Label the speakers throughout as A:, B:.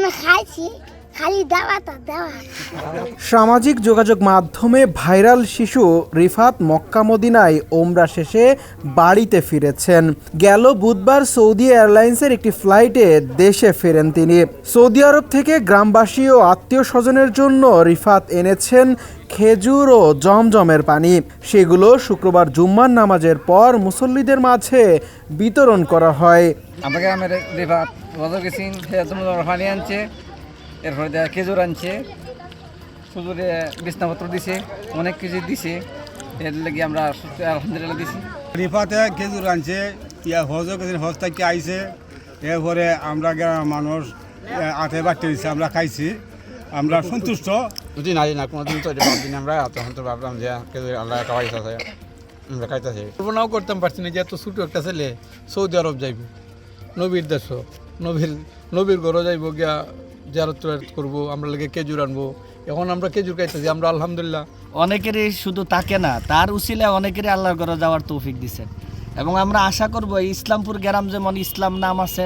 A: আমি খাইছি, খালি দেওয়া তো দেওয়া।
B: সামাজিক যোগাযোগ মাধ্যমে ভাইরাল শিশু রিফাত মক্কা মদিনায় ওমরা শেষে বাড়িতে ফিরেছেন। গেল বুধবার সৌদি এয়ারলাইন্সের একটি ফ্লাইটে দেশে ফেরেন তিনি। সৌদি আরব থেকে গ্রামবাসী ও আত্মীয় স্বজনের জন্য রিফাত এনেছেন খেজুর ও জমজমের পানি। সেগুলো শুক্রবার জুম্মার নামাজের পর মুসল্লিদের মাঝে বিতরণ করা হয়।
C: আমরা গ্রামের রিফাত বছর গেছি, পানি আনছে, এরপরে খেজুর আনছে, খেজুরে বিছনাপত্র দিছে, অনেক কিছু দিছে, এর লেগে আমরা আলহামদুলিল্লাহ দিছি।
D: রিফাতে খেজুর আনছে, হজ গেছেন, হজ থেকে আইছে, এরপরে আমরা গ্রামের মানুষ আটে বাড়তে দিচ্ছে, আমরা খাইছি, আমরা সন্তুষ্ট।
E: যদি নাই না কোনোদিন তো দিন আমরা তখন তো ভাবলাম যে আল্লাহ খাওয়াইছে আমরা খাইতেছি। কল্পনাও করতাম পারছি না যে এত ছোটো একটা ছেলে সৌদি আরব যাইব, নবীর দেশ, নবীর ঘরও যাইব, গিয়া জিয়ারত করবো, আমরা লাগে খেজুর আনবো। এখন আমরা খেজুর খাইতেছি, আমরা আলহামদুলিল্লাহ।
F: অনেকেরই শুধু তাকে না, তার উসিলায় অনেকেরই আল্লাহর ঘরে যাওয়ার তৌফিক দিচ্ছেন এবং আমরা আশা করব ইসলামপুর গ্রাম যেমন ইসলাম নাম আছে,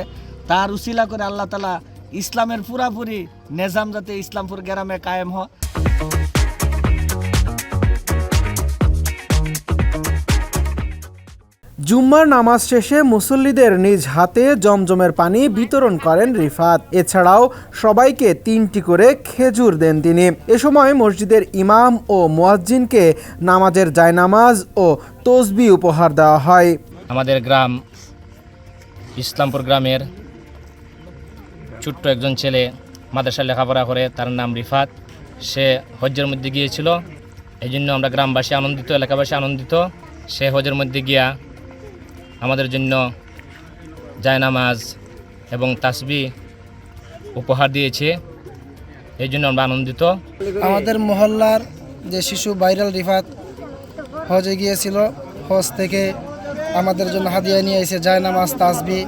F: তার উসিলা করে আল্লাহ তাআলা ইসলামের পুরাপুরি নিজাম যাতে ইসলামপুর গ্রামে কায়েম হয়।
B: জুম্মার নামাজ শেষে মুসল্লিদের নিজ হাতে জমজমের পানি বিতরণ করেন রিফাত। এছাড়াও সবাইকে 3টি করে খেজুর দেন তিনি। এ সময় মসজিদের ইমাম ও মুয়াজ্জিনকে নামাজের জায়নামাজ ও তসবিহ উপহার দেওয়া হয়।
G: আমাদের গ্রাম ইসলামপুর গ্রামের ছোট্ট একজন ছেলে মাদ্রাসায় লেখাপড়া করে, তার নাম রিফাত। সে হজ্জের মধ্যে গিয়েছিল, এই জন্য আমরা গ্রামবাসী আনন্দিত, এলাকাবাসী আনন্দিত। সে হজ্জের মধ্যে গিয়া আমাদের জন্য জায়নামাজ এবং তাসবিহ উপহার দিয়েছে, এই জন্য আমরা আনন্দিত।
H: আমাদের মহল্লার যে শিশু ভাইরাল রিফাত হজে গিয়েছিল, হজ থেকে আমাদের জন্য হাদিয়া নিয়ে এসে জায়নামাজ, তাসবিহ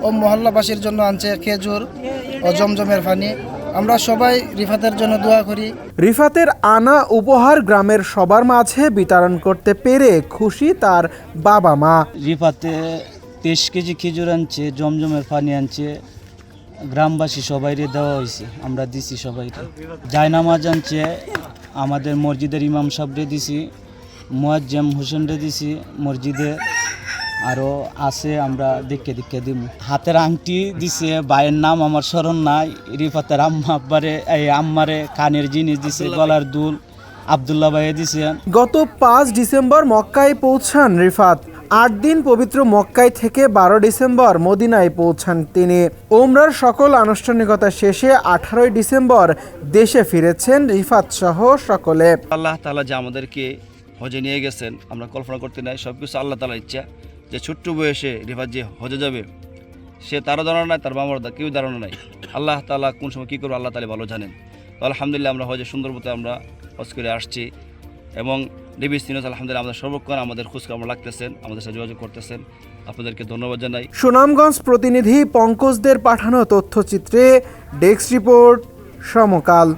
H: ও মহল্লাবাসীর জন্য আনছে খেজুর ও জমজমের পানি। আমরা সবাই রিফাতের জন্য দোয়া করি।
B: রিফাতের আনা উপহার গ্রামের সবার মাঝে বিতরণ করতে পেরে খুশি তার বাবা মা।
I: রিফাতে 23 কেজি খেজুর আনছে, জমজমের পানি আনছে, গ্রামবাসী সবাইরে দেওয়া হয়েছে, আমরা দিছি সবাইকে। জায়নামাজ আনছে, আমাদের মসজিদের ইমাম সাহেবরে দিছি, মুয়াজ্জেম হোসেনরে দিছি মসজিদে, আরও আছে, আমরা দেখে দিব। হাতের আংটি দিছে, ভাইয়ের নাম আমার স্মরণ নাই, রিফাতের আম্মারে কানের জিনিস দিছে, গলার দুল আব্দুল্লাহ ভাইয়ে দিছে।
B: গত 5 ডিসেম্বর মক্কায় পৌঁছান রিফাত। 8 দিন পবিত্র মক্কায় থেকে 12 ডিসেম্বর মদিনায় পৌঁছান তিনি। ওমরার সকল আনুষ্ঠানিকতা শেষে 18 ডিসেম্বর দেশে ফিরেছেন রিফাত সহ সকলে।
J: আল্লাহ তাআলা যে আমাদেরকে হজে নিয়ে গেছেন, আমরা কল্পনা করতে নাই, সব কিছু আল্লাহ তাআলার ইচ্ছা। যে ছোট্ট বয়সে রিফাত যে হজে যাবে, সে তারও ধারণা নাই, তার বাবার কেউ ধারণা নাই। আল্লাহ তাআলা কোন সময় কী করবো আল্লাহ তাআলা ভালো জানেন। তো আলহামদুলিল্লাহ আমরা হজে সুন্দর মতো আমরা হজ করে আসছি এবং নবী সিরাজ আলহামদুলিল্লাহ আমাদের সর্বক্ষণ আমাদের খোঁজখবর রাখতেছেন, আমাদের সাথে যোগাযোগ করতেছেন। আপনাদেরকে ধন্যবাদ জানাই।
B: সুনামগঞ্জ প্রতিনিধি পঙ্কজদের পাঠানো তথ্যচিত্রে ডেস্ক রিপোর্ট সমকাল।